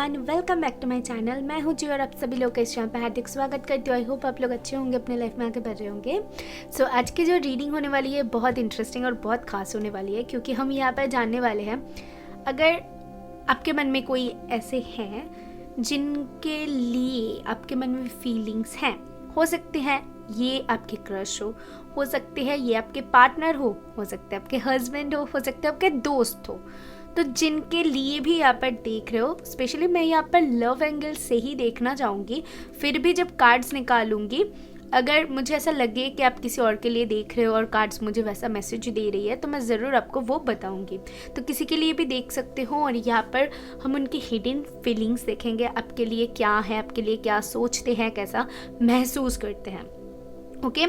Everyone, welcome back to my channel. मैं हूं जी और आप सभी लोग का इस चैनल पर हार्दिक स्वागत करती हूँ। आई होप आप लोग अच्छे होंगे, अपने लाइफ में आगे बढ़ रहे होंगे। सो आज की जो रीडिंग होने वाली है बहुत इंटरेस्टिंग और बहुत खास होने वाली है, क्योंकि हम यहाँ पर जानने वाले हैं अगर आपके मन में कोई ऐसे हैं जिनके लिए आपके मन में फीलिंग्स हैं। हो सकते हैं ये आपके क्रश हो सकते हैं ये आपके पार्टनर हो सकते हैं आपके हस्बैंड हो सकते हैं आपके दोस्त हो। तो जिनके लिए भी यहाँ पर देख रहे हो, स्पेशली मैं यहाँ पर लव एंगल से ही देखना चाहूँगी। फिर भी जब कार्ड्स निकालूंगी, अगर मुझे ऐसा लगे कि आप किसी और के लिए देख रहे हो और कार्ड्स मुझे वैसा मैसेज दे रही है, तो मैं ज़रूर आपको वो बताऊंगी। तो किसी के लिए भी देख सकते हो और यहाँ पर हम उनकी हिडन फीलिंग्स देखेंगे। आपके लिए क्या है, आपके लिए क्या सोचते हैं, कैसा महसूस करते हैं। ओके,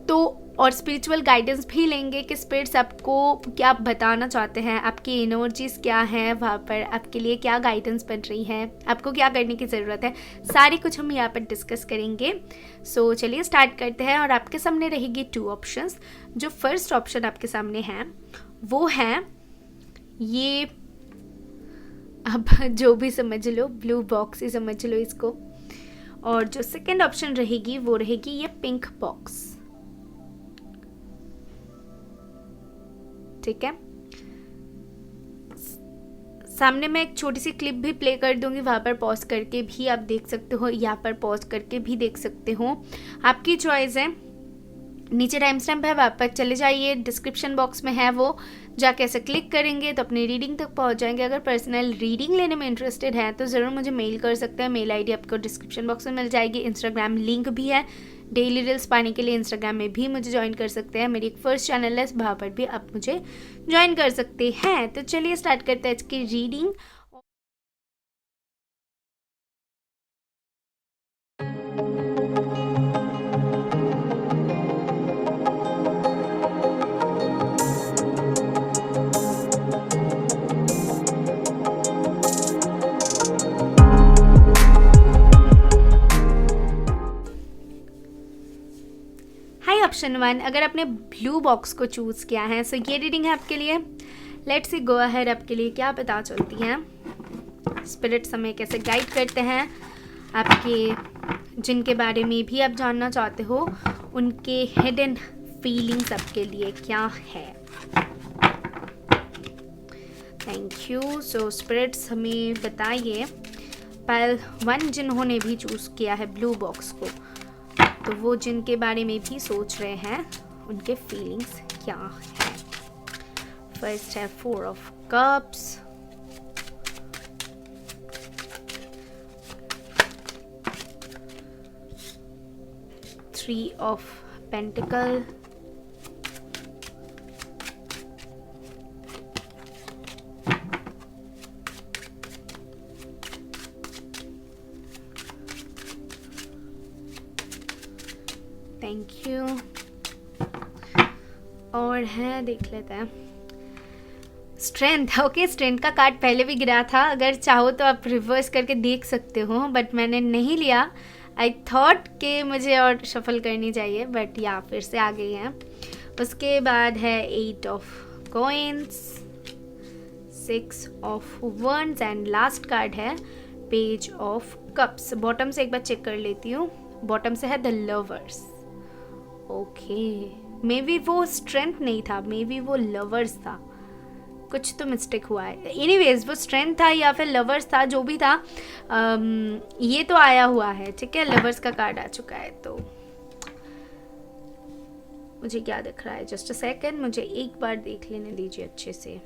तो और स्पिरिचुअल गाइडेंस भी लेंगे कि स्पिरिट्स आपको क्या बताना चाहते हैं, आपकी एनर्जीज क्या हैं, वहाँ पर आपके लिए क्या गाइडेंस बन रही है, आपको क्या करने की ज़रूरत है, सारी कुछ हम यहाँ पर डिस्कस करेंगे। सो चलिए स्टार्ट करते हैं। और आपके सामने रहेगी 2 ऑप्शंस। जो फर्स्ट ऑप्शन आपके सामने है वो है ये, अब जो भी समझ लो, ब्लू बॉक्स ही समझ लो इसको। और जो सेकेंड ऑप्शन रहेगी वो रहेगी ये पिंक बॉक्स। ठीक है, सामने मैं एक छोटी सी क्लिप भी प्ले कर दूंगी, वहां पर पॉज करके भी आप देख सकते हो, यहाँ पर पॉज करके भी देख सकते हो, आपकी चॉइस है। नीचे टाइम स्टैम्प है, वहाँ पर चले जाइए, डिस्क्रिप्शन बॉक्स में है, वो जाके ऐसे क्लिक करेंगे तो अपनी रीडिंग तक पहुँच जाएंगे। अगर पर्सनल रीडिंग लेने में इंटरेस्टेड है तो ज़रूर मुझे मेल कर सकते हैं। मेल आईडी आपको डिस्क्रिप्शन बॉक्स में मिल जाएगी। इंस्टाग्राम लिंक भी है, डेली रील्स पाने के लिए इंस्टाग्राम में भी मुझे ज्वाइन कर सकते हैं। मेरी एक फर्स्ट चैनल है, वहाँ पर भी आप मुझे ज्वाइन कर सकते हैं। तो चलिए स्टार्ट करते हैं आज की रीडिंग। ऑप्शन 1, अगर आपने ब्लू बॉक्स को चूज किया है, सो ये रीडिंग है आपके लिए। लेट्स सी गो अहेड, आपके लिए क्या पता चलती है, स्पिरिट्स हमें कैसे गाइड करते हैं, आपके जिनके बारे में भी आप जानना चाहते हो उनके हिडन फीलिंग्स आपके लिए क्या है। Thank you. सो स्पिरिट्स हमें बताइए, पहल 1 जिन्होंने भी चूज किया है ब्लू बॉक्स को, तो वो जिनके बारे में भी सोच रहे हैं उनके फीलिंग्स क्या है। फर्स्ट है 4 of cups, three of pentacle, thank you. और है, देख लेते हैं, स्ट्रेंथ। ओके, स्ट्रेंथ का कार्ड पहले भी गिरा था, अगर चाहो तो आप रिवर्स करके देख सकते हो, बट मैंने नहीं लिया। आई थॉट कि मुझे और शफल करनी चाहिए, बट या फिर से आ गई है। उसके बाद है 8 of coins, 6 of wands and last card है पेज ऑफ कप्स। बॉटम से एक बार चेक कर लेती हूँ, बॉटम से है the lovers. Okay, may be वो स्ट्रेंथ नहीं था, मे बी वो लवर्स था, कुछ तो मिस्टेक हुआ है। एनीवेज, वो स्ट्रेंथ था या फिर लवर्स था, जो भी था ये तो आया हुआ है। ठीक है, लवर्स का कार्ड आ चुका है। तो मुझे क्या दिख रहा है, जस्ट अ सेकंड, मुझे एक बार देख लेने दीजिए अच्छे से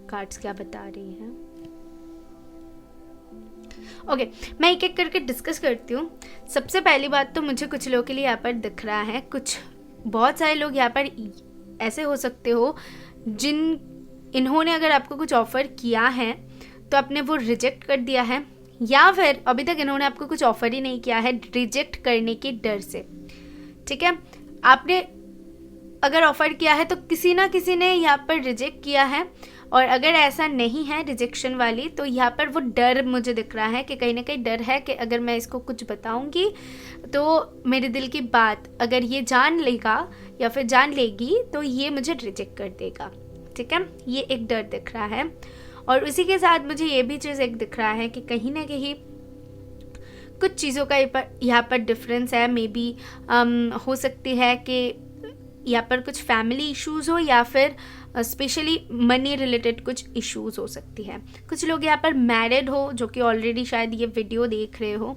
कार्ड्स क्या बता रही हैं। ओके, मैं एक एक करके डिस्कस करती हूँ। सबसे पहली बात तो मुझे कुछ लोगों के लिए यहाँ पर दिख रहा है, बहुत सारे लोग यहाँ पर ऐसे हो सकते हो इन्होंने अगर आपको कुछ ऑफर किया है तो आपने वो रिजेक्ट कर दिया है, या फिर अभी तक इन्होंने आपको कुछ ऑफर ही नहीं किया है रिजेक्ट करने के डर से। ठीक है, आपने अगर ऑफर किया है तो किसी ना किसी ने यहाँ पर रिजेक्ट किया है, और अगर ऐसा नहीं है रिजेक्शन वाली, तो यहाँ पर वो डर मुझे दिख रहा है कि कहीं ना कहीं डर है कि अगर मैं इसको कुछ बताऊंगी तो मेरे दिल की बात अगर ये जान लेगा या फिर जान लेगी तो ये मुझे रिजेक्ट कर देगा। ठीक है, ये एक डर दिख रहा है। और उसी के साथ मुझे ये भी चीज़ एक दिख रहा है कि कहीं ना कहीं कुछ चीज़ों का यहाँ पर डिफरेंस है। मे बी हो सकती है कि यहाँ पर कुछ फैमिली इश्यूज़ हो या फिर स्पेशली मनी रिलेटेड कुछ इश्यूज़ हो सकती है। कुछ लोग यहाँ पर मैरिड हो जो कि ऑलरेडी शायद ये वीडियो देख रहे हो,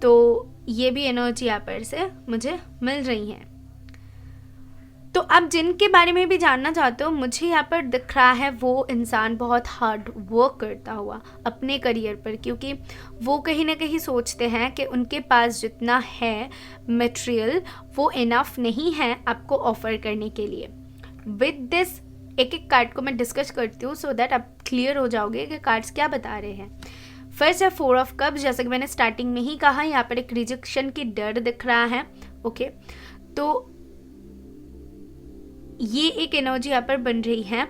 तो ये भी एनर्जी यहाँ पर से मुझे मिल रही है। तो आप जिनके बारे में भी जानना चाहते हो, मुझे यहाँ पर दिख रहा है वो इंसान बहुत हार्ड वर्क करता हुआ अपने करियर पर, क्योंकि वो कहीं ना कहीं सोचते हैं कि उनके पास जितना है मटेरियल वो इनफ नहीं है आपको ऑफर करने के लिए। विद दिस एक एक कार्ड को मैं डिस्कस करती हूँ सो दैट आप क्लियर हो जाओगे कि कार्ड्स क्या बता रहे हैं। फर्स्ट है 4 ऑफ कप्स। जैसे कि मैंने स्टार्टिंग में ही कहा, यहाँ पर एक रिजेक्शन की डर दिख रहा है। ओके, तो ये एक एनर्जी यहाँ पर बन रही है।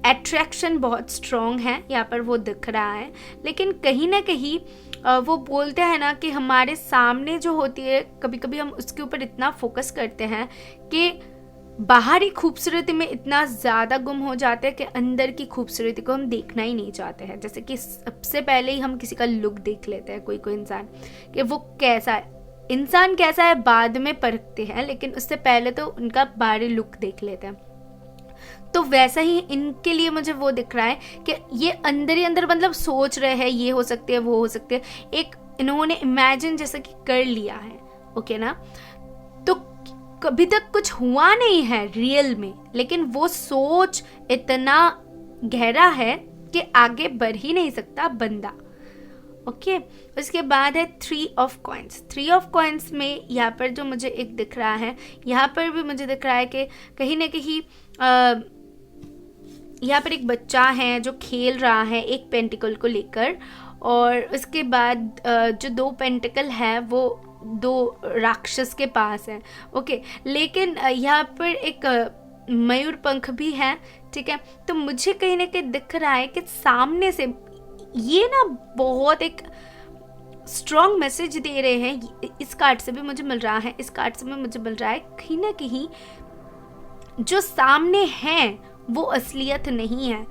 अट्रैक्शन बहुत स्ट्रॉन्ग है यहाँ पर वो दिख रहा है, लेकिन कहीं ना कहीं वो बोलते हैं ना कि हमारे सामने जो होती है कभी कभी हम उसके ऊपर इतना फोकस करते हैं कि बाहरी खूबसूरती में इतना ज़्यादा गुम हो जाते हैं कि अंदर की खूबसूरती को हम देखना ही नहीं चाहते हैं। जैसे कि सबसे पहले ही हम किसी का लुक देख लेते हैं, कोई इंसान कि वो कैसा है, इंसान कैसा है बाद में परखते हैं, लेकिन उससे पहले तो उनका बाहरी लुक देख लेते हैं। तो वैसा ही इनके लिए मुझे वो दिख रहा है कि ये अंदर ही अंदर मतलब सोच रहे हैं ये हो सकती है वो हो सकती है, एक इन्होंने इमेजिन जैसा कि कर लिया है। ओके ना, तो कभी तक कुछ हुआ नहीं है रियल में, लेकिन वो सोच इतना गहरा है कि आगे बढ़ ही नहीं सकता बंदा। ओके, उसके बाद है 3 ऑफ कॉइन्स। 3 ऑफ कॉइन्स में यहाँ पर जो मुझे एक दिख रहा है, यहाँ पर भी मुझे दिख रहा है कि कहीं ना कहीं यहाँ पर एक बच्चा है जो खेल रहा है एक पेंटिकल को लेकर, और उसके बाद जो 2 पेंटिकल है वो 2 राक्षस के पास है। ओके, लेकिन यहाँ पर एक मयूर पंख भी है। ठीक है, तो मुझे कहीं ना कहीं दिख रहा है कि सामने से ये ना बहुत एक स्ट्रॉन्ग मैसेज दे रहे हैं। इस कार्ड से भी मुझे मिल रहा है, इस कार्ड से भी मुझे मिल रहा है कहीं ना कहीं जो सामने है वो असलियत नहीं है,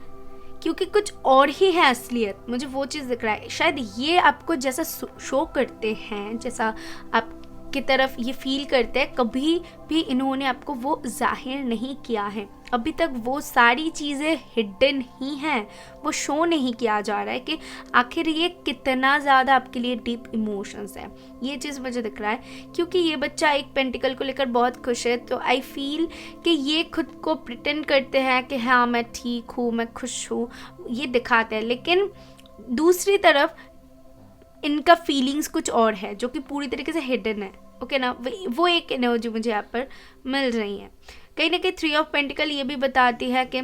क्योंकि कुछ और ही है असलियत। मुझे वो चीज़ दिख रहा है। शायद ये आपको जैसा शो करते हैं, जैसा आपकी तरफ ये फील करते हैं, कभी भी इन्होंने आपको वो जाहिर नहीं किया है। अभी तक वो सारी चीज़ें हिडन ही हैं, वो शो नहीं किया जा रहा है कि आखिर ये कितना ज़्यादा आपके लिए डीप इमोशंस है। ये चीज़ मुझे दिख रहा है, क्योंकि ये बच्चा एक पेंटिकल को लेकर बहुत खुश है, तो आई फील कि ये खुद को प्रिटेंड करते हैं कि हाँ मैं ठीक हूँ, मैं खुश हूँ, ये दिखाते हैं, लेकिन दूसरी तरफ इनका फीलिंग्स कुछ और है जो कि पूरी तरीके से हिडन है। ओके ना, वो एक एनर्जी मुझे यहाँ पर मिल रही है। कहीं ना कहीं 3 ऑफ पेंटिकल ये भी बताती है कि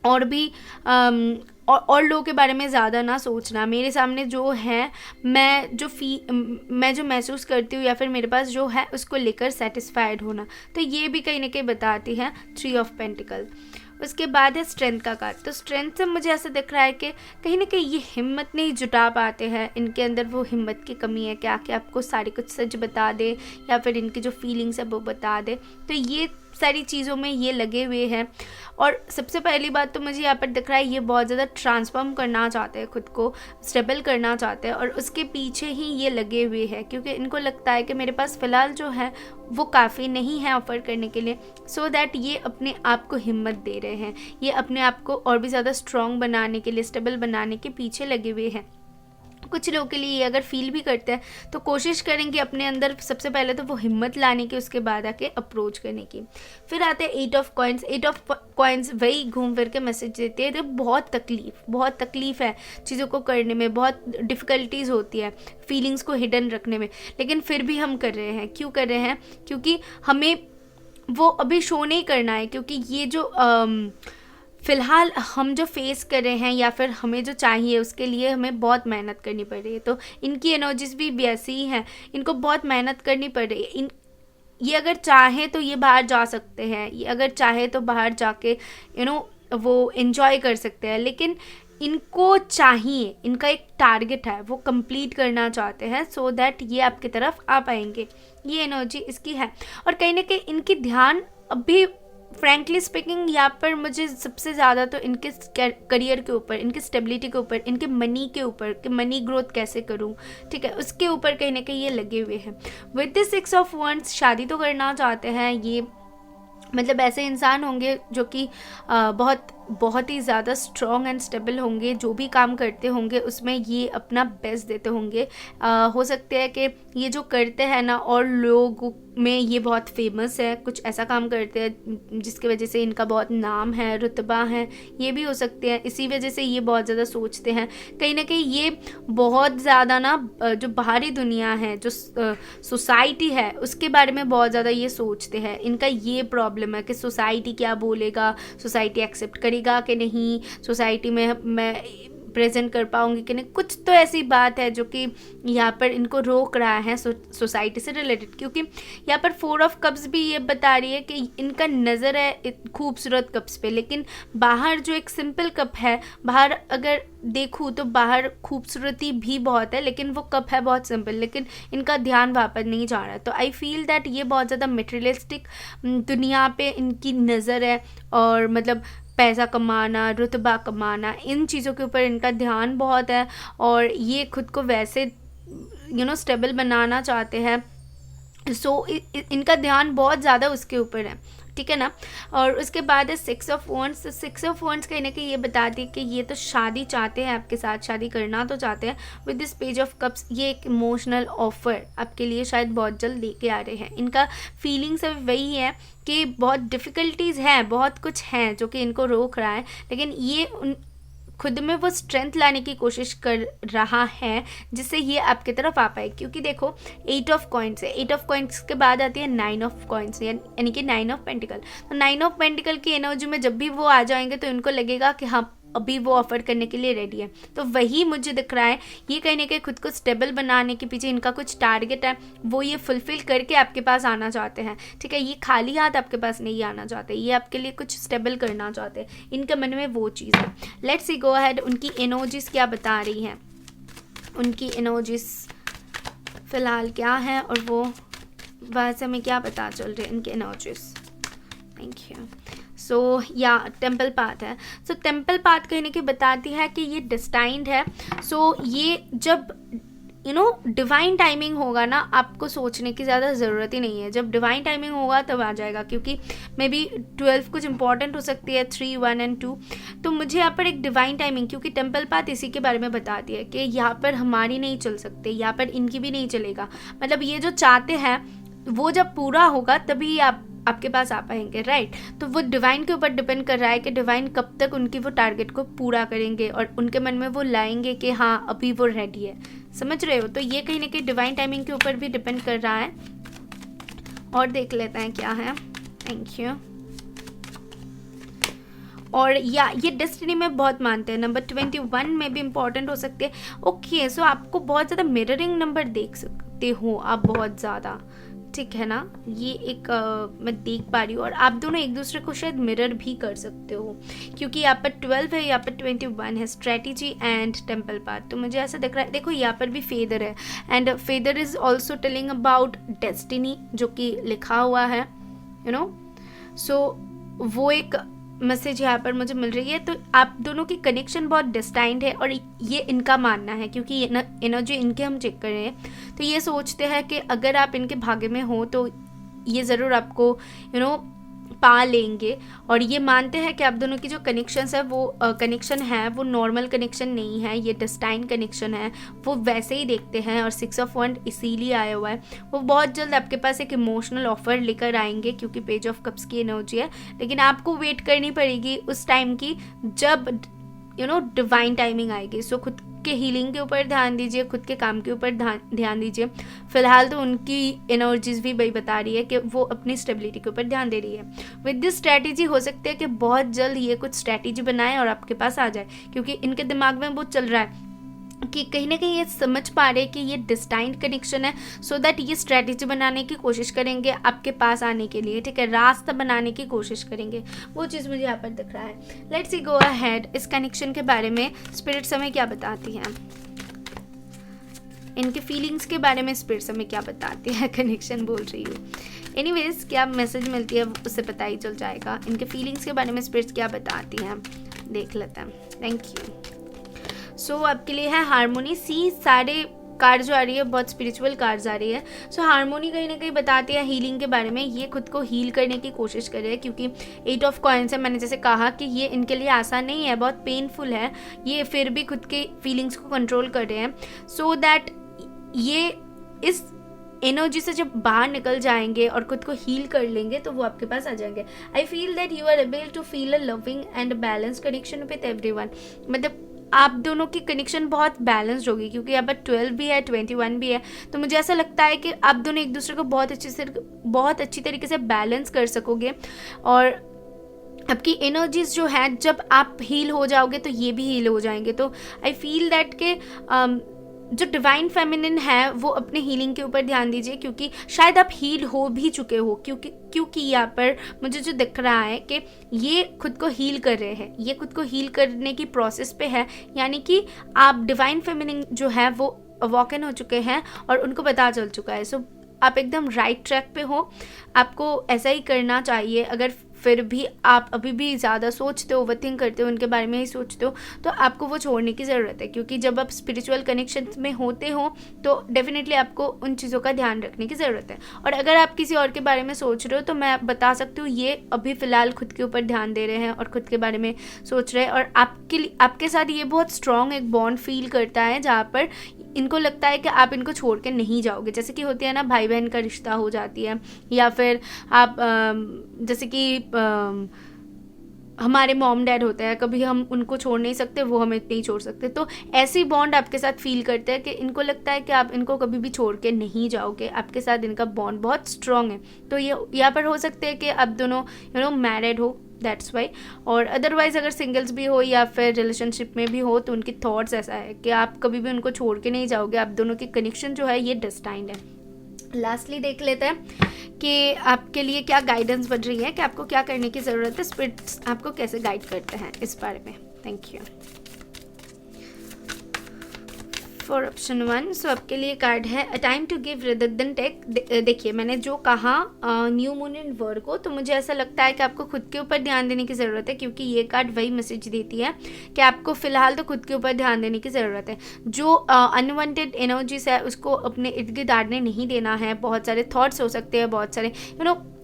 और भी और लोगों के बारे में ज़्यादा ना सोचना। मेरे सामने जो है, मैं जो महसूस करती हूँ या फिर मेरे पास जो है उसको लेकर सेटिस्फाइड होना। तो ये भी कहीं ना कहीं बताती है 3 ऑफ पेंटिकल। उसके बाद है स्ट्रेंथ का कार्ड। तो स्ट्रेंथ से मुझे ऐसा दिख रहा है कि कहीं ना कहीं ये हिम्मत नहीं जुटा पाते हैं, इनके अंदर वो हिम्मत की कमी है कि आके आपको सारी कुछ सच बता दे या फिर इनकी जो फीलिंग्स है वो बता दे। तो ये सारी चीज़ों में ये लगे हुए हैं। और सबसे पहली बात तो मुझे यहाँ पर दिख रहा है ये बहुत ज़्यादा ट्रांसफॉर्म करना चाहते हैं, खुद को स्टेबल करना चाहते हैं, और उसके पीछे ही ये लगे हुए हैं, क्योंकि इनको लगता है कि मेरे पास फ़िलहाल जो है वो काफ़ी नहीं है ऑफ़र करने के लिए। सो दैट ये अपने आप को हिम्मत दे रहे हैं, ये अपने आप को और भी ज़्यादा स्ट्रॉन्ग बनाने के लिए, स्टेबल बनाने के पीछे लगे हुए हैं। कुछ लोगों के लिए अगर फील भी करते हैं तो कोशिश करेंगे अपने अंदर सबसे पहले तो वो हिम्मत लाने की, उसके बाद आके अप्रोच करने की। फिर आते हैं 8 ऑफ कॉइन्स। 8 ऑफ कॉइन्स वही घूम फिर के मैसेज देते हैं। तो बहुत तकलीफ़ है चीज़ों को करने में, बहुत डिफ़िकल्टीज़ होती है फीलिंग्स को हिडन रखने में, लेकिन फिर भी हम कर रहे हैं। क्यों कर रहे हैं? क्योंकि हमें वो अभी शो नहीं करना है, क्योंकि ये जो फ़िलहाल हम जो फेस कर रहे हैं या फिर हमें जो चाहिए उसके लिए हमें बहुत मेहनत करनी पड़ रही है। तो इनकी एनर्जीज भी ऐसी ही हैं, इनको बहुत मेहनत करनी पड़ रही है। ये अगर चाहे तो ये बाहर जा सकते हैं, ये अगर चाहे तो बाहर जाके वो एंजॉय कर सकते हैं, लेकिन इनको चाहिए, इनका एक टारगेट है, वो कंप्लीट करना चाहते हैं, सो दैट ये आपकी तरफ आ पाएंगे। ये एनर्जी इसकी है। और कहीं ना कहीं इनकी ध्यान अभी फ्रैंकली स्पीकिंग यहाँ पर मुझे सबसे ज़्यादा तो इनके करियर के ऊपर, इनकी स्टेबिलिटी के ऊपर, इनके मनी के ऊपर कि मनी ग्रोथ कैसे करूँ, ठीक है, उसके ऊपर कहीं ना कहीं ये लगे हुए हैं। विद द 6 ऑफ wands शादी तो करना चाहते हैं ये, मतलब ऐसे इंसान होंगे जो कि बहुत ही ज़्यादा स्ट्रॉन्ग एंड स्टेबल होंगे, जो भी काम करते होंगे उसमें ये अपना बेस्ट देते होंगे। हो सकते हैं कि ये जो करते हैं ना और लोग में ये बहुत फेमस है, कुछ ऐसा काम करते हैं जिसकी वजह से इनका बहुत नाम है, रुतबा है, ये भी हो सकते हैं। इसी वजह से ये बहुत ज़्यादा सोचते हैं, कहीं ना कहीं ये बहुत ज़्यादा ना जो बाहरी दुनिया है, जो सोसाइटी है, उसके बारे में बहुत ज़्यादा ये सोचते हैं। इनका ये प्रॉब्लम है कि सोसाइटी क्या बोलेगा, सोसाइटी एक्सेप्ट करेगा कि नहीं, सोसाइटी में मैं प्रेजेंट कर पाऊंगी कि नहीं, कुछ तो ऐसी बात है जो कि यहाँ पर इनको रोक रहा है सोसाइटी से रिलेटेड। क्योंकि यहाँ पर 4 ऑफ कप्स भी ये बता रही है कि इनका नज़र है खूबसूरत कप्स पे, लेकिन बाहर जो एक सिंपल कप है, बाहर अगर देखूँ तो बाहर खूबसूरती भी बहुत है, लेकिन वो कप है बहुत सिंपल, लेकिन इनका ध्यान वहाँ पर नहीं जा रहा। तो आई फील दैट ये बहुत ज़्यादा मटेरियलिस्टिक दुनिया पे इनकी नज़र है, और मतलब पैसा कमाना, रुतबा कमाना, इन चीज़ों के ऊपर इनका ध्यान बहुत है, और ये खुद को वैसे स्टेबल बनाना चाहते हैं। सो इनका ध्यान बहुत ज़्यादा उसके ऊपर है, ठीक है ना। और उसके बाद है 6 ऑफ wands। तो 6 ऑफ wands कहीं ना कहीं ये बताती है कि ये तो शादी चाहते हैं, आपके साथ शादी करना तो चाहते हैं। With this page of cups ये एक इमोशनल ऑफर आपके लिए शायद बहुत जल्द लेके आ रहे हैं। इनका फीलिंग्स वही है कि बहुत डिफ़िकल्टीज़ हैं, बहुत कुछ हैं जो कि इनको रोक रहा है, लेकिन ये खुद में वो स्ट्रेंथ लाने की कोशिश कर रहा है जिससे ये आपकी तरफ आ पाए। क्योंकि देखो 8 ऑफ कॉइन्स है, 8 ऑफ कॉइन्स के बाद आती है 9 ऑफ कॉइन्स, यानी कि 9 ऑफ पेंटिकल। तो 9 ऑफ पेंटिकल की एनर्जी में जब भी वो आ जाएंगे तो इनको लगेगा कि हाँ अभी वो ऑफर करने के लिए रेडी है। तो वही मुझे दिख रहा है, ये कहीं ना कहीं खुद को स्टेबल बनाने के पीछे इनका कुछ टारगेट है, वो ये फुलफिल करके आपके पास आना चाहते हैं, ठीक है। ये खाली हाथ आपके पास नहीं आना चाहते, ये आपके लिए कुछ स्टेबल करना चाहते हैं, इनके मन में वो चीज़ है। लेट्स सी गो अहेड, उनकी एनर्जीज क्या बता रही हैं, उनकी एनर्जीज फिलहाल क्या है और वो वैसे हमें क्या पता चल रही है इनकी एनर्जीज। Thank you. सो या टेम्पल पाथ है। सो टेम्पल पाथ कहने की बताती है कि ये डिस्टाइंड है। सो ये जब डिवाइन टाइमिंग होगा ना, आपको सोचने की ज़्यादा ज़रूरत ही नहीं है, जब डिवाइन टाइमिंग होगा तब आ जाएगा। क्योंकि मे बी 12 कुछ इंपॉर्टेंट हो सकती है, 3, 1 और 2। तो मुझे यहाँ पर एक डिवाइन टाइमिंग, क्योंकि टेम्पल पाथ इसी के बारे में बताती है कि यहाँ पर हमारी नहीं चल सकते, यहाँ पर इनकी भी नहीं चलेगा। मतलब ये जो चाहते हैं वो जब पूरा होगा तभी आपके पास आ पाएंगे, राइट। तो वो डिवाइन के ऊपर डिपेंड कर रहा है कि डिवाइन कब तक उनकी वो टारगेट को पूरा करेंगे और उनके मन में वो लाएंगे कि हाँ अभी वो रेडी है, समझ रहे हो। तो ये कहीं ना कहीं डिवाइन टाइमिंग के ऊपर भी डिपेंड कर रहा है। और देख लेते हैं क्या है। Thank you. और या ये डेस्टिनी में बहुत मानते हैं, नंबर 21 में भी इंपॉर्टेंट हो सकते हैं। ओके, सो आपको बहुत ज़्यादा मिररिंग नंबर देख सकते हो आप, बहुत ज़्यादा, ठीक है ना। ये एक मैं देख पा रही हूँ, और आप दोनों एक दूसरे को शायद मिरर भी कर सकते हो, क्योंकि यहाँ पर 12 है, यहाँ पर 21 है, स्ट्रेटेजी एंड टेम्पल पाथ। तो मुझे ऐसा दिख रहा है, देखो यहाँ पर भी फेदर है, and feather is also telling about destiny, जो कि लिखा हुआ है, सो वो एक मैसेज यहाँ पर मुझे मिल रही है। तो आप दोनों की कनेक्शन बहुत डिस्टाइंड है, और ये इनका मानना है, क्योंकि एनर्जी इनके हम चेक कर रहे हैं। तो ये सोचते हैं कि अगर आप इनके भाग्य में हो तो ये ज़रूर आपको पा लेंगे। और ये मानते हैं कि आप दोनों की जो कनेक्शंस है वो कनेक्शन है वो नॉर्मल कनेक्शन नहीं है, ये डेस्टाइन कनेक्शन है, वो वैसे ही देखते हैं। और 6 ऑफ wands इसीलिए आया हुआ है, वो बहुत जल्द आपके पास एक इमोशनल ऑफर लेकर आएंगे, क्योंकि पेज ऑफ कप्स की एनर्जी है। लेकिन आपको वेट करनी पड़ेगी उस टाइम की जब डिवाइन टाइमिंग आएगी। सो खुद के हीलिंग के ऊपर ध्यान दीजिए, खुद के काम के ऊपर ध्यान दीजिए। फिलहाल तो उनकी एनर्जीज भी वही बता रही है कि वो अपनी स्टेबिलिटी के ऊपर ध्यान दे रही है। विद दिस स्ट्रैटेजी हो सकता है कि बहुत जल्द ये कुछ स्ट्रैटेजी बनाए और आपके पास आ जाए, क्योंकि इनके दिमाग में वो चल रहा है कि कहीं ना कहीं ये समझ पा रहे हैं कि ये डिस्टाइंड कनेक्शन है, सो दैट ये स्ट्रैटेजी बनाने की कोशिश करेंगे आपके पास आने के लिए, ठीक है, रास्ता बनाने की कोशिश करेंगे। वो चीज़ मुझे यहाँ पर दिख रहा है। लेट्स सी गो अहेड, इस कनेक्शन के बारे में स्पिरिट्स हमें क्या बताती हैं, इनके फीलिंग्स के बारे में स्पिरिट्स हमें क्या बताती है, कनेक्शन बोल रही हूँ, एनीवेज क्या मैसेज मिलती है उससे पता ही चल जाएगा। इनके फीलिंग्स के बारे में स्पिरिट्स क्या बताती हैं, देख लेते हैं। Thank you. सो आपके लिए है हारमोनी। सी सारे कार्ड जो आ रही है बहुत स्पिरिचुअल कार्ड्स आ रही है। सो हारमोनी कहीं ना कहीं बताती है हीलिंग के बारे में। ये खुद को हील करने की कोशिश कर रहे हैं क्योंकि 8 ऑफ कॉइन्स है। मैंने जैसे कहा कि ये इनके लिए आसान नहीं है, बहुत पेनफुल है। ये फिर भी खुद के फीलिंग्स को कंट्रोल कर रहे हैं सो दैट ये इस एनर्जी से जब बाहर निकल जाएंगे और खुद को हील कर लेंगे तो वो आपके पास आ जाएंगे। I feel that you are able to feel a loving and balance connection with everyone. मतलब आप दोनों की कनेक्शन बहुत बैलेंस्ड होगी क्योंकि यहाँ पर 12 भी है, 21 भी है। तो मुझे ऐसा लगता है कि आप दोनों एक दूसरे को बहुत अच्छी तरीके से बैलेंस कर सकोगे और आपकी एनर्जीज जो है जब आप हील हो जाओगे तो ये भी हील हो जाएंगे। तो आई फील दैट के जो डिवाइन फेमिनिन है वो अपने हीलिंग के ऊपर ध्यान दीजिए क्योंकि शायद आप हील हो भी चुके हो क्योंकि यहाँ पर मुझे जो दिख रहा है कि ये खुद को हील कर रहे हैं, ये खुद को हील करने की प्रोसेस पे है। यानी कि आप डिवाइन फेमिनिन जो है वो वॉक इन हो चुके हैं और उनको पता चल चुका है। सो आप एकदम राइट ट्रैक पे हो, आपको ऐसा ही करना चाहिए। अगर फिर भी आप अभी भी ज़्यादा सोचते हो, ओवरथिंक करते हो, उनके बारे में ही सोचते हो तो आपको वो छोड़ने की ज़रूरत है क्योंकि जब आप स्पिरिचुअल कनेक्शन में होते हो तो डेफिनेटली आपको उन चीज़ों का ध्यान रखने की ज़रूरत है। और अगर आप किसी और के बारे में सोच रहे हो तो मैं बता सकती हूँ ये अभी फ़िलहाल खुद के ऊपर ध्यान दे रहे हैं और खुद के बारे में सोच रहे हैं और आपके साथ ये बहुत स्ट्रॉन्ग एक बॉन्ड फील करता है जहाँ पर इनको लगता है कि आप इनको छोड़ के नहीं जाओगे। जैसे कि होती है ना भाई बहन का रिश्ता हो जाती है या फिर आप जैसे कि हमारे मॉम डैड होते हैं, कभी हम उनको छोड़ नहीं सकते, वो हमें नहीं छोड़ सकते। तो ऐसी बॉन्ड आपके साथ फील करते हैं कि इनको लगता है कि आप इनको कभी भी छोड़ के नहीं जाओगे, आपके साथ इनका बॉन्ड बहुत स्ट्रॉन्ग है। तो ये यहाँ पर हो सकते हैं कि आप दोनों मैरिड हो, दैट्स वाई। और अदरवाइज अगर सिंगल्स भी हो या फिर रिलेशनशिप में भी हो तो उनकी थॉट्स ऐसा है कि आप कभी भी उनको छोड़ के नहीं जाओगे। आप दोनों की कनेक्शन जो है ये डेस्टाइंड है। लास्टली देख लेते हैं कि आपके लिए क्या गाइडेंस बढ़ रही है, कि आपको क्या करने की ज़रूरत है, स्पिरिट्स आपको कैसे गाइड करते हैं इस बारे में। Thank you for option 1। So आपके लिए कार्ड है a time to give rather than take. देखिए मैंने जो कहा न्यू मून इन वर्गो, तो मुझे ऐसा लगता है कि आपको खुद के ऊपर ध्यान देने की ज़रूरत है क्योंकि ये कार्ड वही मैसेज देती है कि आपको फ़िलहाल तो खुद के ऊपर ध्यान देने की ज़रूरत है। जो अनवांटेड एनर्जीज है उसको अपने इर्द गिर्द आने नहीं देना है। बहुत सारे थॉट्स हो सकते हैं, बहुत सारे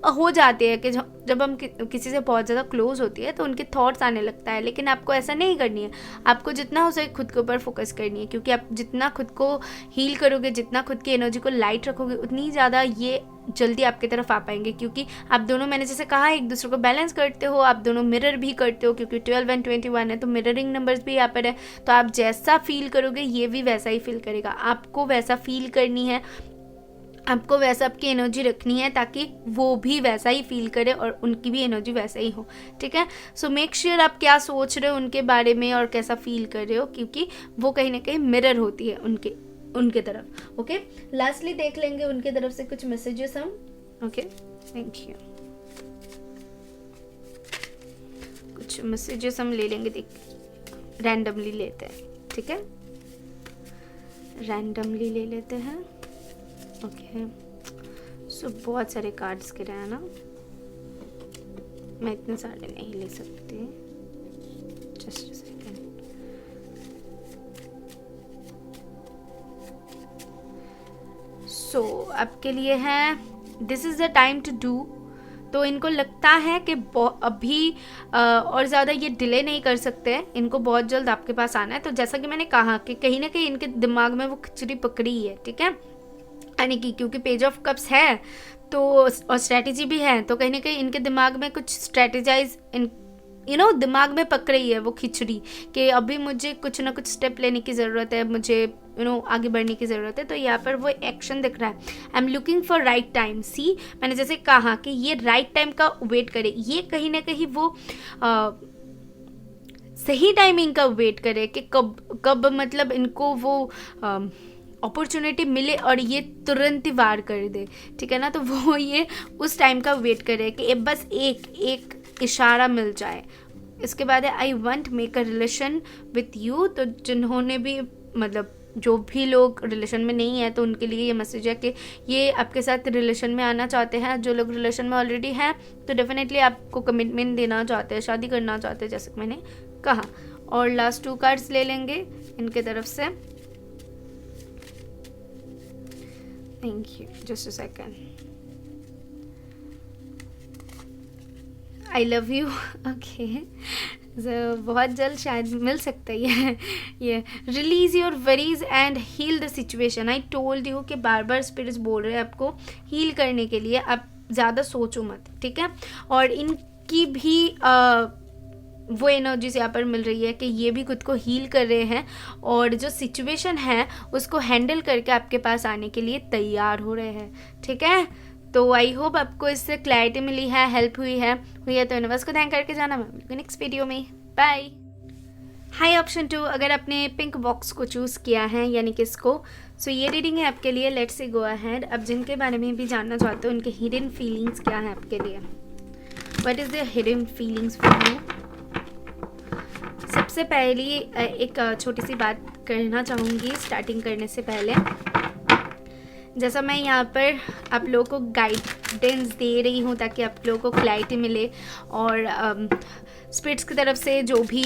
हो जाते हैं कि जब हम किसी से बहुत ज़्यादा क्लोज होती है तो उनके थॉट्स आने लगता है, लेकिन आपको ऐसा नहीं करनी है। आपको जितना हो सके खुद के ऊपर फोकस करनी है क्योंकि आप जितना खुद को हील करोगे, जितना खुद की एनर्जी को लाइट रखोगे, उतनी ज़्यादा ये जल्दी आपकी तरफ आ पाएंगे क्योंकि आप दोनों, मैंने जैसे कहा, एक दूसरे को बैलेंस करते हो, आप दोनों मिरर भी करते हो क्योंकि 12 और 21 है तो मिररिंग नंबर्स भी यहाँ पर है। तो आप जैसा फील करोगे ये भी वैसा ही फील करेगा। आपको वैसा फील करनी है, आपको वैसा आपकी एनर्जी रखनी है ताकि वो भी वैसा ही फील करे और उनकी भी एनर्जी वैसा ही हो। ठीक है, सो मेक श्योर आप क्या सोच रहे हो उनके बारे में और कैसा फील कर रहे हो क्योंकि वो कहीं ना कहीं मिरर होती है उनके तरफ। ओके, लास्टली देख लेंगे उनके तरफ से कुछ मैसेजेस हम। Okay, thank you. कुछ मैसेजेस हम ले लेंगे, देख रैंडमली लेते हैं। ठीक है, रैंडमली ले लेते हैं। ओके, सो बहुत सारे कार्ड्स के रहे हैं ना, मैं इतने सारे नहीं ले सकती। Just a second. सो आपके लिए है this is the time to do. तो इनको लगता है कि अभी और ज़्यादा ये डिले नहीं कर सकते हैं, इनको बहुत जल्द आपके पास आना है। तो जैसा कि मैंने कहा कि कहीं ना कहीं इनके दिमाग में वो खिचड़ी पकड़ी है। ठीक है, यानी कि क्योंकि पेज ऑफ कप्स है तो और स्ट्रैटेजी भी है, तो कहीं ना कहीं इनके दिमाग में कुछ स्ट्रैटेजाइज दिमाग में पक रही है वो खिचड़ी कि अभी मुझे कुछ ना कुछ स्टेप लेने की ज़रूरत है, मुझे आगे बढ़ने की ज़रूरत है। तो यहाँ पर वो एक्शन दिख रहा है, I am looking for right time. See, मैंने जैसे कहा कि ये राइट टाइम का वेट करे, ये कहीं ना कहीं वो सही टाइमिंग का वेट करे कि कब मतलब इनको वो अपॉर्चुनिटी मिले और ये तुरंत ही वार कर दे। ठीक है ना, तो वो ये उस टाइम का वेट करे कि बस एक इशारा मिल जाए। इसके बाद है I want make a relation with you. तो जिन्होंने भी मतलब जो भी लोग रिलेशन में नहीं है तो उनके लिए ये मैसेज है कि ये आपके साथ रिलेशन में आना चाहते हैं। जो लोग रिलेशन में ऑलरेडी हैं तो डेफिनेटली आपको कमिटमेंट देना चाहते हैं, शादी करना चाहते हैं, जैसे कि मैंने कहा। और लास्ट 2 कार्ड्स ले लेंगे इनके तरफ से। Thank you, just a second. I love you, okay. बहुत जल्द शायद मिल सकता है ये release your worries and heal the situation. I told you कि बार बार स्पिरिट्स बोल रहे हैं आपको हील करने के लिए, आप ज़्यादा सोचो मत, ठीक है। और इनकी भी वो एनर्जीज यहाँ पर मिल रही है कि ये भी खुद को हील कर रहे हैं और जो सिचुएशन है उसको हैंडल करके आपके पास आने के लिए तैयार हो रहे हैं, ठीक है। तो आई होप आपको इससे क्लैरिटी मिली है, हेल्प हुई है तो यूनिवर्स को थैंक करके जाना। मैं मिलूंगी नेक्स्ट वीडियो में, बाय। हाई ऑप्शन 2, अगर आपने पिंक बॉक्स को चूज़ किया है यानी कि इसको, सो ये रीडिंग है आपके लिए। Let's see go ahead. अब जिनके बारे में भी जानना चाहते हो उनके हिडन फीलिंग्स क्या है आपके लिए, what is the hidden feelings for you. सबसे पहली एक छोटी सी बात करना चाहूँगी स्टार्टिंग करने से पहले। जैसा मैं यहाँ पर आप लोगों को गाइडेंस दे रही हूँ ताकि आप लोगों को क्लैरिटी मिले और स्पिरिट्स की तरफ से जो भी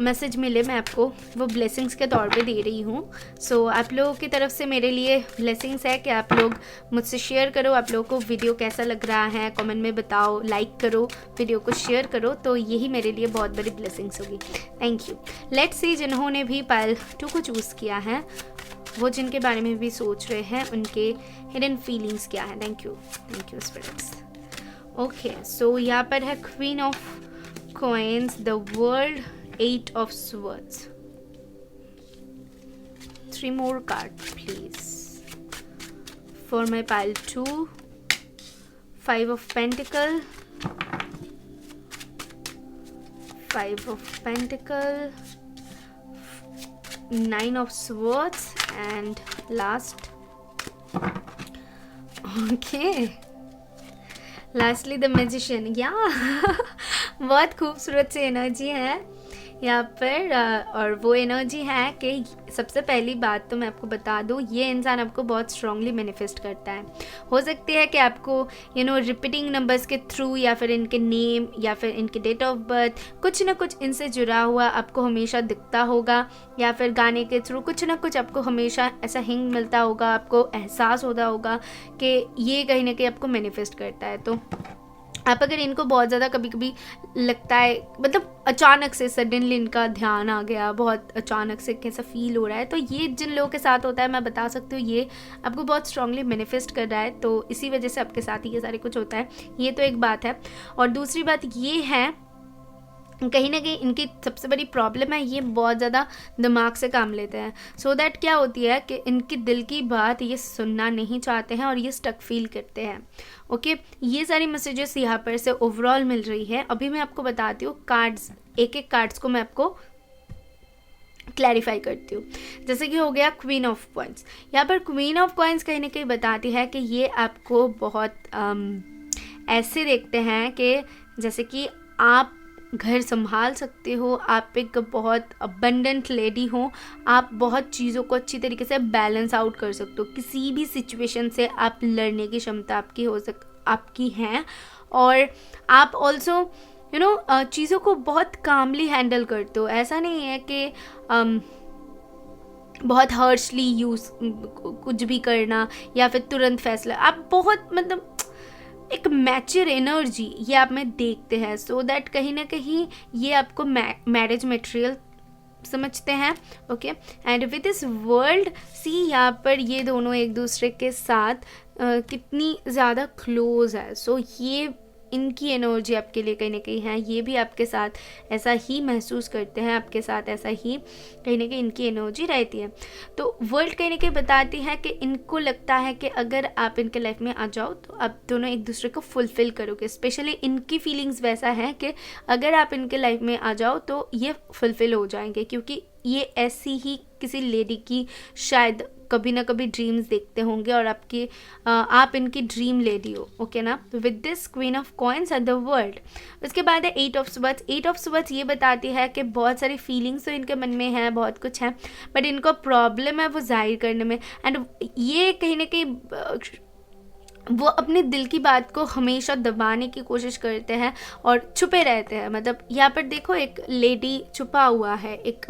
मैसेज मिले मैं आपको वो ब्लेसिंग्स के तौर पे दे रही हूँ। सो आप लोगों की तरफ से मेरे लिए ब्लेसिंग्स है कि आप लोग मुझसे शेयर करो, आप लोगों को वीडियो कैसा लग रहा है कमेंट में बताओ, लाइक करो, वीडियो को शेयर करो, तो यही मेरे लिए बहुत बड़ी ब्लेसिंग्स होगी। Thank you. लेट्स सी जिन्होंने भी पाइल 2 को चूज़ किया है, वो जिनके बारे में भी सोच रहे हैं उनके हिडन फीलिंग्स क्या है। Thank you spirits. Okay, so यहाँ पर है queen of coins, the world, 8 of swords. 3 more cards please for my pile 2. 5 of pentacle, 5 of pentacle, 9 of swords and last, okay, lastly the magician. बहुत खूबसूरत सी energy है यहाँ पर। और वो एनर्जी है कि सबसे पहली बात तो मैं आपको बता दूँ, ये इंसान आपको बहुत स्ट्रांगली मैनिफेस्ट करता है। हो सकती है कि आपको रिपीटिंग नंबर्स के थ्रू या फिर इनके नेम या फिर इनके डेट ऑफ बर्थ कुछ ना कुछ इनसे जुड़ा हुआ आपको हमेशा दिखता होगा, या फिर गाने के थ्रू कुछ ना कुछ आपको हमेशा ऐसा हिंट मिलता होगा, आपको एहसास होता होगा कि ये कहीं ना कहीं आपको मैनिफेस्ट करता है। तो आप अगर इनको बहुत ज़्यादा कभी कभी लगता है, मतलब अचानक से सडनली इनका ध्यान आ गया, बहुत अचानक से कैसा फील हो रहा है, तो ये जिन लोगों के साथ होता है मैं बता सकती हूँ ये आपको बहुत स्ट्रांगली मैनिफेस्ट कर रहा है, तो इसी वजह से आपके साथ ही ये सारे कुछ होता है। ये तो एक बात है। और दूसरी बात ये है कहीं ना कहीं इनकी सबसे बड़ी प्रॉब्लम है, ये बहुत ज़्यादा दिमाग से काम लेते हैं। सो दैट क्या होती है कि इनकी दिल की बात ये सुनना नहीं चाहते हैं और ये स्टक फील करते हैं। ओके, ये सारी मैसेजेस यहाँ पर से ओवरऑल मिल रही है। अभी मैं आपको बताती हूँ कार्ड्स, एक एक कार्ड्स को मैं आपको क्लैरिफाई करती हूँ। जैसे कि हो गया क्वीन ऑफ कॉइन्स। यहाँ पर क्वीन ऑफ कॉइन्स कहीं ना कहीं बताती है कि ये आपको बहुत ऐसे देखते हैं कि जैसे कि आप घर संभाल सकते हो, आप एक बहुत अबंडेंट लेडी हो, आप बहुत चीज़ों को अच्छी तरीके से बैलेंस आउट कर सकते हो, किसी भी सिचुएशन से आप लड़ने की क्षमता आपकी है। और आप ऑल्सो चीज़ों को बहुत कामली हैंडल करते हो। ऐसा नहीं है कि बहुत हर्शली यूज़ कुछ भी करना या फिर तुरंत फैसला, आप बहुत मतलब एक मैच्योर एनर्जी ये आप में देखते हैं। सो दैट कहीं ना कहीं ये आपको मैरिज मटेरियल समझते हैं। Okay, and with this world see यहाँ पर ये दोनों एक दूसरे के साथ कितनी ज़्यादा क्लोज है। सो ये इनकी एनर्जी आपके लिए कहीं ना कहीं है, ये भी आपके साथ ऐसा ही महसूस करते हैं, आपके साथ ऐसा ही कहीं ना कहीं इनकी एनर्जी रहती है। तो वर्ल्ड कहीं ना कहीं बताती है कि इनको लगता है कि अगर आप इनके लाइफ में आ जाओ तो आप दोनों एक दूसरे को फुलफ़िल करोगे। स्पेशली इनकी फीलिंग्स वैसा है कि अगर आप इनके लाइफ में आ जाओ तो ये फुलफ़िल हो जाएंगे, क्योंकि ये ऐसी ही किसी लेडी की शायद कभी ना कभी ड्रीम्स देखते होंगे और आप इनकी ड्रीम लेडी हो, ओके ना। With this queen of coins and the world. उसके बाद है 8 ऑफ स्वर्ड्स। 8 ऑफ स्वर्ड्स ये बताती है कि बहुत सारी फीलिंग्स तो इनके मन में है, बहुत कुछ है, बट इनको प्रॉब्लम है वो जाहिर करने में। एंड ये कहीं ना कहीं वो अपने दिल की बात को हमेशा दबाने की कोशिश करते हैं और छुपे रहते हैं। मतलब यहाँ पर देखो एक लेडी छुपा हुआ है, एक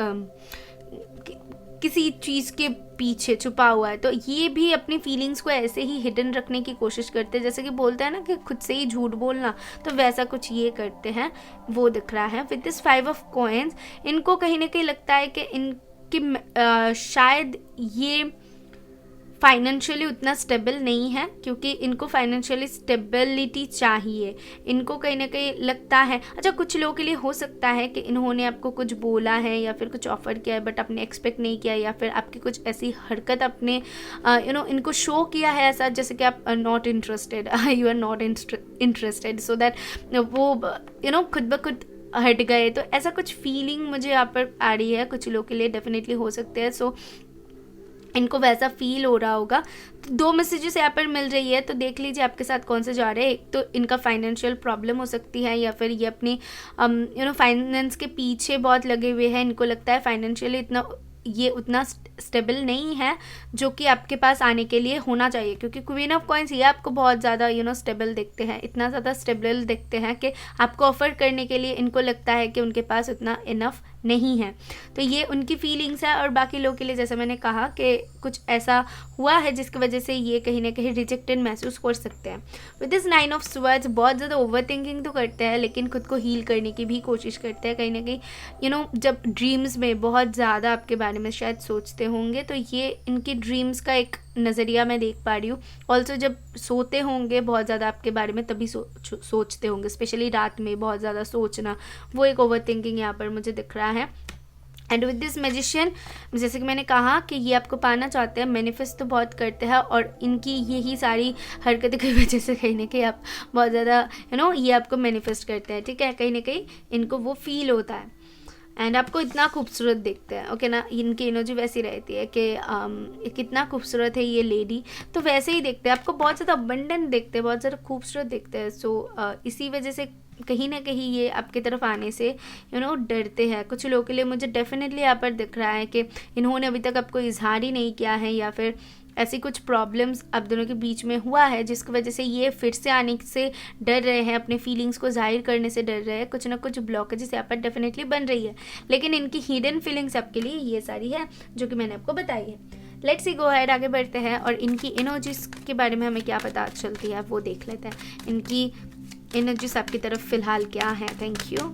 किसी चीज़ के पीछे छुपा हुआ है, तो ये भी अपनी फीलिंग्स को ऐसे ही हिडन रखने की कोशिश करते हैं, जैसे कि बोलते हैं ना कि खुद से ही झूठ बोलना, तो वैसा कुछ ये करते हैं, वो दिख रहा है। विद दिस 5 ऑफ कॉइंस इनको कहीं ना कहीं लगता है कि इनकी शायद ये फाइनेंशियली उतना स्टेबल नहीं है, क्योंकि इनको फाइनेंशियली स्टेबिलिटी चाहिए। इनको कहीं ना कहीं लगता है, अच्छा कुछ लोगों के लिए हो सकता है कि इन्होंने आपको कुछ बोला है या फिर कुछ ऑफर किया है बट आपने एक्सपेक्ट नहीं किया, या फिर आपकी कुछ ऐसी हरकत आपने इनको शो किया है ऐसा, जैसे कि आप not interested, you are not interested, so that वो खुद ब खुद हट गए। तो ऐसा कुछ फीलिंग मुझे यहाँ पर आ रही है, कुछ लोगों के लिए डेफिनेटली हो सकते हैं। सो इनको वैसा फील हो रहा होगा। तो 2 मैसेजेस यहाँ पर मिल रही है, तो देख लीजिए आपके साथ कौन से जा रहे हैं। एक तो इनका फाइनेंशियल प्रॉब्लम हो सकती है, या फिर ये अपनी फाइनेंस के पीछे बहुत लगे हुए हैं। इनको लगता है फाइनेंशियली ये उतना स्टेबल नहीं है जो कि आपके पास आने के लिए होना चाहिए, क्योंकि क्वीन ऑफ कॉइंस ये आपको बहुत ज़्यादा स्टेबल देखते हैं, इतना ज़्यादा स्टेबल देखते हैं कि आपको ऑफर करने के लिए इनको लगता है कि उनके पास उतना इनफ नहीं है। तो ये उनकी फीलिंग्स है। और बाकी लोगों के लिए जैसे मैंने कहा कि कुछ ऐसा हुआ है जिसकी वजह से ये कहीं ना कहीं रिजेक्टेड महसूस कर सकते हैं। विद दिस 9 ऑफ स्वर्ड्स बहुत ज़्यादा ओवर थिंकिंग तो करते हैं, लेकिन खुद को हील करने की भी कोशिश करते हैं। कहीं ना कहीं जब ड्रीम्स में बहुत ज़्यादा आपके बारे में शायद सोचते होंगे, तो ये इनकी ड्रीम्स का एक नज़रिया मैं देख पा रही हूँ। ऑल्सो जब सोते होंगे बहुत ज़्यादा आपके बारे में तभी सोचते होंगे, स्पेशली रात में बहुत ज़्यादा सोचना, वो एक ओवर थिंकिंग यहाँ पर मुझे दिख रहा है। एंड विद दिस मैजिशियन, जैसे कि मैंने कहा कि ये आपको पाना चाहते हैं, मैनिफेस्ट तो बहुत करते हैं, और इनकी यही सारी हरकतें की वजह से कहीं ना कहीं आप बहुत ज़्यादा ये आपको मैनिफेस्ट करते हैं, ठीक है। कहीं ना कहीं इनको वो फील होता है एंड आपको इतना खूबसूरत देखते हैं, ओके ना। इनकी एनर्जी वैसी रहती है कि कितना खूबसूरत है ये लेडी, तो वैसे ही देखते हैं आपको, बहुत ज़्यादा अबंडेंट देखते हैं, बहुत ज़्यादा खूबसूरत देखते हैं। सो इसी वजह से कहीं ना कहीं ये आपकी तरफ आने से डरते हैं। कुछ लोगों के लिए मुझे डेफिनेटली यहाँ पर दिख रहा है कि इन्होंने अभी तक आपको इजहार ही नहीं किया है, या फिर ऐसी कुछ प्रॉब्लम्स आप दोनों के बीच में हुआ है जिसकी वजह से ये फिर से आने से डर रहे हैं, अपने फीलिंग्स को जाहिर करने से डर रहे हैं। कुछ ना कुछ ब्लॉकेजेस यहाँ पर डेफिनेटली बन रही है, लेकिन इनकी हिडन फीलिंग्स आपके लिए ये सारी है जो कि मैंने आपको बताई है। लेट्स सी गो हेड, आगे बढ़ते हैं और इनकी एनर्जीज के बारे में हमें क्या पता चलती है वो देख लेते हैं। इनकी एनर्जीज आपकी तरफ फिलहाल क्या है। Thank you.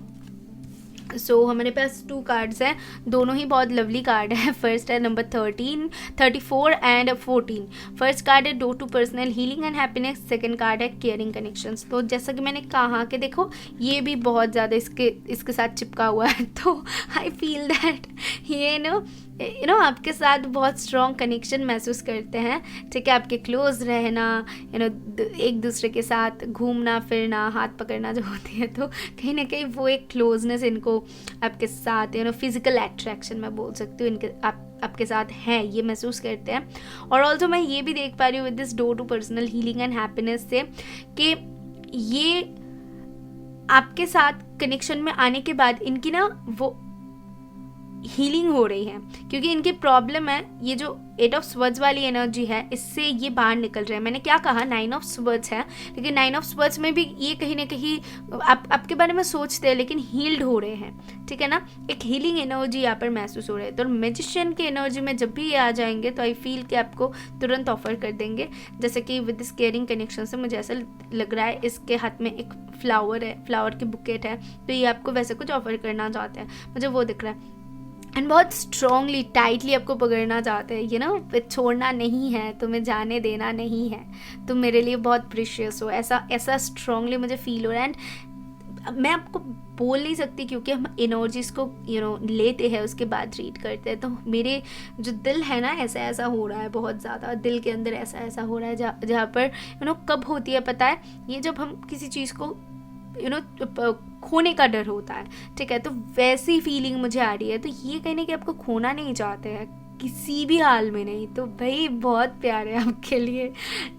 सो हमारे पास 2 कार्ड्स हैं, दोनों ही बहुत लवली कार्ड है। फर्स्ट है नंबर 13, 34 एंड 14। फर्स्ट कार्ड है door to personal healing and happiness, second card है केयरिंग कनेक्शंस। तो जैसा कि मैंने कहा कि देखो ये भी बहुत ज़्यादा इसके साथ चिपका हुआ है, तो आई फील दैट ये आपके साथ बहुत स्ट्रॉन्ग कनेक्शन महसूस करते हैं, ठीक है। आपके क्लोज रहना, एक दूसरे के साथ घूमना फिरना, हाथ पकड़ना जो होती है, तो कहीं ना कहीं वो एक क्लोजनेस इनको आपके साथ फिजिकल अट्रैक्शन मैं बोल सकती हूँ इनके आपके साथ है, ये महसूस करते हैं। और ऑल्सो मैं ये भी देख पा रही हूँ with this door to personal healing and happiness से कि ये आपके साथ कनेक्शन में आने के बाद इनकी वो हीलिंग हो रही है, क्योंकि इनकी प्रॉब्लम है ये जो 8 ऑफ स्वर्ड्स वाली एनर्जी है, इससे ये बाहर निकल रहे हैं। मैंने क्या कहा 9 ऑफ स्वर्ड्स है, लेकिन 9 ऑफ स्वर्ड्स में भी ये कहीं ना कहीं आपके बारे में सोचते हैं लेकिन हील्ड हो रहे हैं, ठीक है ना। एक हीलिंग एनर्जी यहाँ पर महसूस हो रही है। तो मैजिशियन की एनर्जी में जब भी ये आ जाएंगे तो आई फील कि आपको तुरंत ऑफर कर देंगे, जैसे कि विद दिस केयरिंग कनेक्शन से मुझे ऐसा लग रहा है इसके हाथ में एक फ्लावर है, फ्लावर की बुकेट है, तो ये आपको वैसे कुछ ऑफर करना चाहते हैं, मुझे वो दिख रहा है। एंड बहुत स्ट्रॉन्गली टाइटली आपको पकड़ना चाहते हैं, छोड़ना नहीं है, तुम्हें जाने देना नहीं है, तुम मेरे लिए बहुत प्रीशियस हो, ऐसा स्ट्रॉन्गली मुझे फील हो रहा है। एंड मैं आपको बोल नहीं सकती क्योंकि हम एनर्जीज को लेते हैं उसके बाद रीड करते हैं, तो मेरे जो दिल है ना ऐसा हो रहा है, बहुत ज़्यादा दिल के अंदर ऐसा हो रहा है जहाँ पर कब होती है पता है, ये जब हम किसी चीज़ को खोने का डर होता है, ठीक है, तो वैसी फीलिंग मुझे आ रही है। तो ये कहने कि आपको खोना नहीं चाहते हैं, किसी भी हाल में नहीं। तो भाई बहुत प्यार है आपके लिए,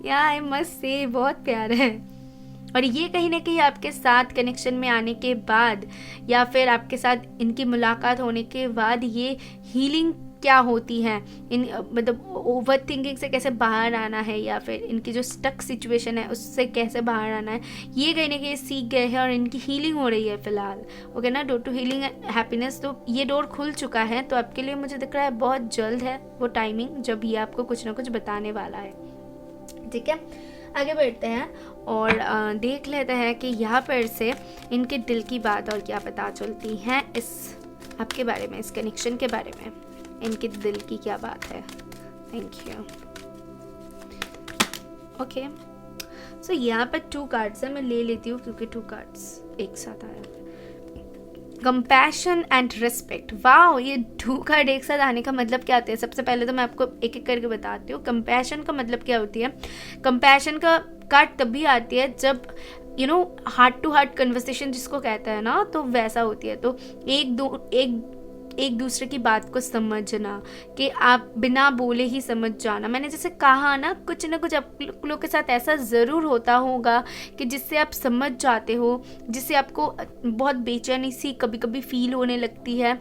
या आई मस्ट से बहुत प्यार है। और ये कहीं ना कहीं आपके साथ कनेक्शन में आने के बाद या फिर आपके साथ इनकी मुलाकात होने के बाद ये हीलिंग क्या होती है, इन मतलब ओवर थिंकिंग से कैसे बाहर आना है या फिर इनकी जो स्टक सिचुएशन है उससे कैसे बाहर आना है, ये कहीं ना कहीं सीख गए हैं और इनकी हीलिंग हो रही है फिलहाल। ओके ना, डोर टू हीलिंग हैप्पीनेस, तो ये डोर खुल चुका है। तो आपके लिए मुझे दिख रहा है बहुत जल्द है वो टाइमिंग जब ये आपको कुछ ना कुछ बताने वाला है। ठीक है, आगे बढ़ते हैं और देख लेते हैं कि यहाँ पर से इनके दिल की बात और क्या पता चलती है इस आपके बारे में, इस कनेक्शन के बारे में, इनके दिल की क्या बात है। Thank you. ओके, सो यहाँ पर 2 कार्ड्स है, मैं ले लेती हूँ क्योंकि 2 कार्ड्स एक साथ आए। कंपैशन एंड रिस्पेक्ट, वाह, ये 2 कार्ड एक साथ आने का मतलब क्या होता है? सबसे पहले तो मैं आपको एक एक करके बताती हूँ। कंपैशन का मतलब क्या होती है? कंपैशन का कार्ड तभी आती है जब हार्ट टू हार्ट कन्वर्सेशन जिसको कहते हैं ना, तो वैसा होती है। तो एक दूसरे की बात को समझना, कि आप बिना बोले ही समझ जाना। मैंने जैसे कहा ना कुछ आप लोग के साथ ऐसा ज़रूर होता होगा कि जिससे आप समझ जाते हो, जिससे आपको बहुत बेचैनी सी कभी कभी फील होने लगती है।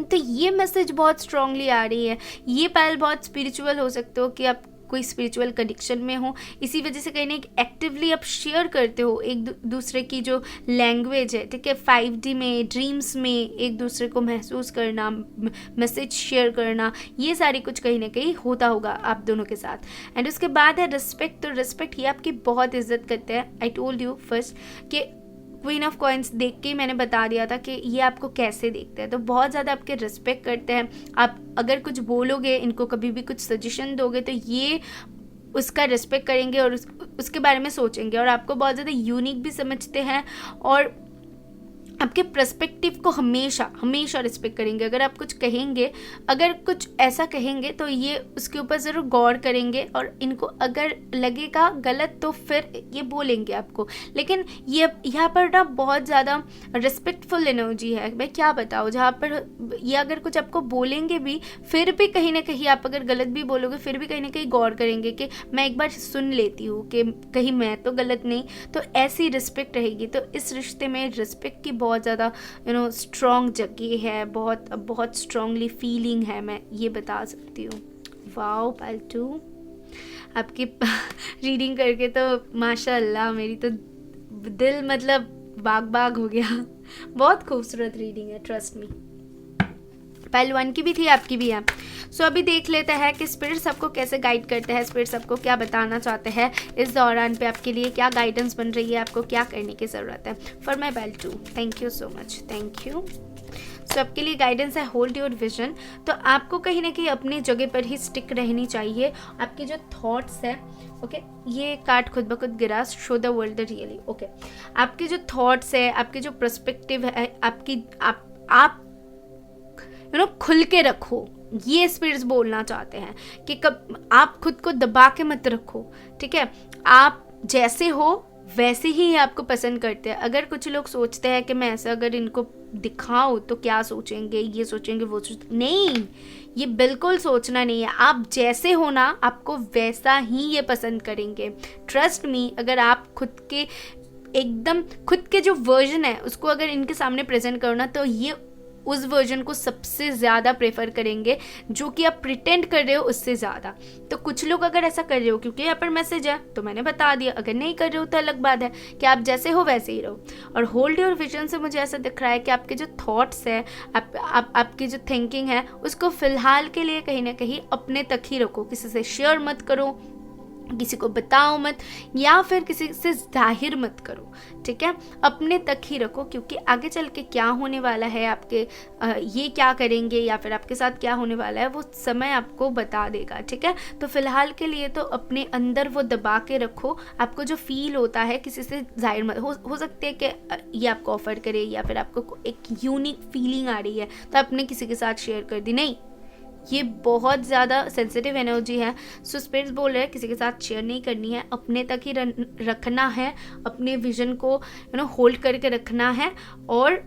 तो ये मैसेज बहुत स्ट्रांगली आ रही है। ये पहल बहुत स्पिरिचुअल हो सकते हो कि आप कोई स्पिरिचुअल कनेक्शन में हो, इसी वजह से कहीं ना एक्टिवली आप शेयर करते हो एक दूसरे की जो लैंग्वेज है। ठीक है, 5D में, ड्रीम्स में एक दूसरे को महसूस करना, मैसेज शेयर करना, ये सारी कुछ कहीं ना कहीं होता होगा आप दोनों के साथ। एंड उसके बाद है रिस्पेक्ट। तो रिस्पेक्ट, ये आपकी बहुत इज्जत करते हैं। आई टोल्ड यू फर्स्ट कि क्वीन ऑफ कॉइन्स देख के ही मैंने बता दिया था कि ये आपको कैसे देखते हैं। तो बहुत ज़्यादा आपके रिस्पेक्ट करते हैं। आप अगर कुछ बोलोगे, इनको कभी भी कुछ सजेशन दोगे, तो ये उसका रिस्पेक्ट करेंगे और उसके बारे में सोचेंगे, और आपको बहुत ज़्यादा यूनिक भी समझते हैं और आपके पर्सपेक्टिव को हमेशा रिस्पेक्ट करेंगे। अगर आप कुछ कहेंगे, अगर कुछ ऐसा कहेंगे, तो ये उसके ऊपर ज़रूर गौर करेंगे, और इनको अगर लगेगा गलत तो फिर ये बोलेंगे आपको। लेकिन ये यहाँ पर ना बहुत ज़्यादा रिस्पेक्टफुल एनर्जी है। मैं क्या बताऊँ, जहाँ पर ये अगर कुछ आपको बोलेंगे भी, फिर भी कहीं ना कहीं आप अगर गलत भी बोलोगे, फिर भी कहीं ना कहीं गौर करेंगे कि मैं एक बार सुन लेती हूँ कि कहीं मैं तो गलत नहीं। तो ऐसी रिस्पेक्ट रहेगी। तो इस रिश्ते में रिस्पेक्ट की बहुत ज़्यादा स्ट्रॉन्ग जगह है, बहुत स्ट्रॉन्गली फीलिंग है, मैं ये बता सकती हूँ। वाओ पालतू, आपकी रीडिंग करके तो माशाल्लाह मेरी तो दिल मतलब बाग हो गया। बहुत खूबसूरत रीडिंग है, ट्रस्ट मी। पहले 1 की भी थी, आपकी भी है। सो अभी देख लेते हैं कि स्पिरिट्स आपको कैसे गाइड करते हैं, स्पिरिट्स आपको क्या बताना चाहते हैं इस दौरान पे, आपके लिए क्या गाइडेंस बन रही है, आपको क्या करने की ज़रूरत है। For my bell 2, thank you so much, thank you. So आपके लिए गाइडेंस है होल्ड योर विजन। तो आपको कहीं ना कहीं अपनी जगह पर ही स्टिक रहनी चाहिए। आपके जो थॉट्स है, ओके, ये कार्ड खुद ब खुद गिरा, show the world the really. Okay, आपके जो थॉट्स है, आपके जो पर्सपेक्टिव है, आप खुल के रखो, ये स्पिरिट्स बोलना चाहते हैं कि कब आप खुद को दबा के मत रखो। ठीक है, आप जैसे हो वैसे ही आपको पसंद करते हैं। अगर कुछ लोग सोचते हैं कि मैं ऐसा अगर इनको दिखाऊं तो क्या सोचेंगे, ये सोचेंगे, वो नहीं, ये बिल्कुल सोचना नहीं है। आप जैसे हो ना, आपको वैसा ही ये पसंद करेंगे। ट्रस्ट मी, अगर आप खुद के जो वर्जन है उसको अगर इनके सामने प्रेजेंट करो ना, तो ये उस वर्जन को सबसे ज़्यादा प्रेफर करेंगे जो कि आप प्रिटेंड कर रहे हो उससे ज़्यादा। तो कुछ लोग अगर ऐसा कर रहे हो, क्योंकि यहाँ पर मैसेज है तो मैंने बता दिया, अगर नहीं कर रहे हो तो अलग बात है कि आप जैसे हो वैसे ही रहो। और होल्ड योर विजन से मुझे ऐसा दिख रहा है कि आपके जो थॉट्स है, आपकी जो थिंकिंग है, उसको फ़िलहाल के लिए कहीं ना कहीं अपने तक ही रखो। किसी से शेयर मत करो, किसी को बताओ मत, या फिर किसी से जाहिर मत करो। ठीक है, अपने तक ही रखो, क्योंकि आगे चल के क्या होने वाला है, आपके ये क्या करेंगे या फिर आपके साथ क्या होने वाला है, वो समय आपको बता देगा। ठीक है, तो फिलहाल के लिए तो अपने अंदर वो दबा के रखो। आपको जो फील होता है किसी से जाहिर मत हो सकते हैं कि ये आपको ऑफर करे या फिर आपको एक यूनिक फीलिंग आ रही है तो आपने किसी के साथ शेयर कर दी, नहीं, ये बहुत ज़्यादा सेंसिटिव एनर्जी है। सो स्पिरिट्स बोल रहे हैं किसी के साथ शेयर नहीं करनी है, अपने तक ही रखना है, अपने विजन को होल्ड करके रखना है। और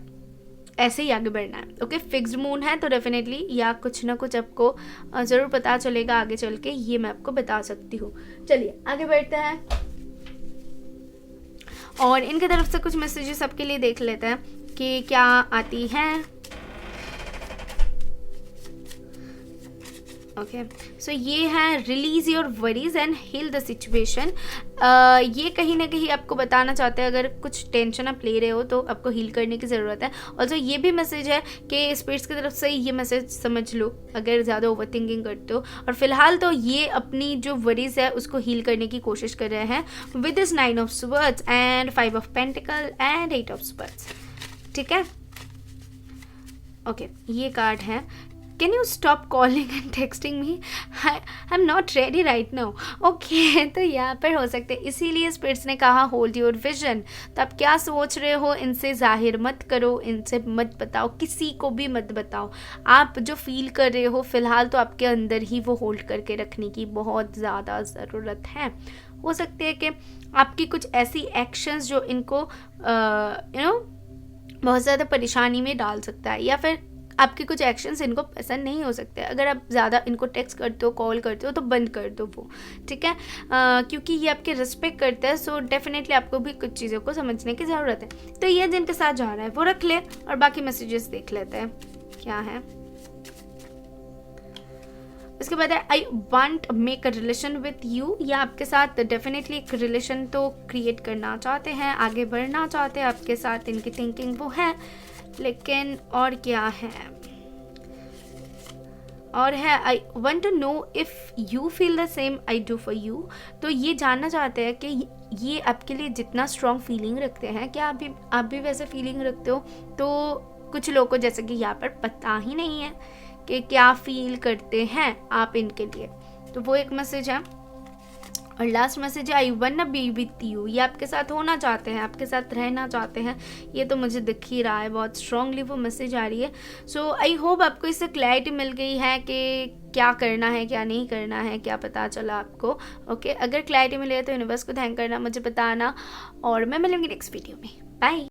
ऐसे ही आगे बढ़ना है। ओके, फिक्स्ड मून है तो डेफिनेटली या कुछ ना कुछ आपको ज़रूर पता चलेगा आगे चल के, ये मैं आपको बता सकती हूँ। चलिए आगे बढ़ते हैं और इनकी तरफ से कुछ मैसेजेस आपके लिए देख लेते हैं कि क्या आती हैं। ओके, सो ये है release your worries and heal the situation. ये कहीं ना कहीं आपको बताना चाहते हैं अगर कुछ टेंशन आप ले रहे हो तो आपको हील करने की ज़रूरत है। ऑल्सो ये भी मैसेज है कि स्पिरिट्स की तरफ से ये मैसेज समझ लो अगर ज़्यादा ओवर थिंकिंग करते हो, और फिलहाल तो ये अपनी जो वरीज है उसको हील करने की कोशिश कर रहे हैं with this 9 of swords and 5 of pentacle and 8 of swords. ठीक है, ओके, ये कार्ड है। Can you stop calling and texting me? I'm not ready right now. Okay, तो यहाँ पर हो सकते हैं इसीलिए स्पिरिट्स ने कहा होल्ड योर विजन। तो आप क्या सोच रहे हो इनसे जाहिर मत करो, इनसे मत बताओ, किसी को भी मत बताओ। आप जो फील कर रहे हो फिलहाल तो आपके अंदर ही वो होल्ड करके रखने की बहुत ज़्यादा ज़रूरत है। हो सकती है कि आपकी कुछ ऐसी एक्शंस जो इनको बहुत ज़्यादा परेशानी में डाल सकता है, या फिर आपके कुछ एक्शंस इनको पसंद नहीं हो सकते। अगर आप ज़्यादा इनको टेक्स्ट करते हो, कॉल करते हो तो बंद कर दो वो, ठीक है, क्योंकि ये आपके रिस्पेक्ट करते हैं। सो डेफिनेटली आपको भी कुछ चीज़ों को समझने की ज़रूरत है। तो ये जिनके साथ जा रहा है वो रख ले और बाकी मैसेजेस देख लेते हैं क्या है। उसके बाद है I want make a relation with you, या आपके साथ डेफिनेटली एक रिलेशन तो क्रिएट करना चाहते हैं, आगे बढ़ना चाहते हैं आपके साथ, इनकी थिंकिंग वो है। लेकिन और क्या है, और है I want to know if you feel the same I do for you. तो ये जानना चाहते हैं कि ये आपके लिए जितना स्ट्रॉन्ग फीलिंग रखते हैं, क्या आप भी वैसे फीलिंग रखते हो। तो कुछ लोगों को जैसे कि यहाँ पर पता ही नहीं है कि क्या फील करते हैं आप इनके लिए, तो वो एक मैसेज है। और लास्ट मैसेज है I want be with you, ये आपके साथ होना चाहते हैं, आपके साथ रहना चाहते हैं, ये तो मुझे दिख ही रहा है, बहुत स्ट्रांगली वो मैसेज आ रही है। सो आई होप आपको इससे क्लैरिटी मिल गई है कि क्या करना है क्या नहीं करना है, क्या पता चला आपको। ओके, अगर क्लैरिटी मिले तो यूनिवर्स को थैंक करना, मुझे बताना, और मैं मिलूंगी नेक्स्ट वीडियो में। बाय।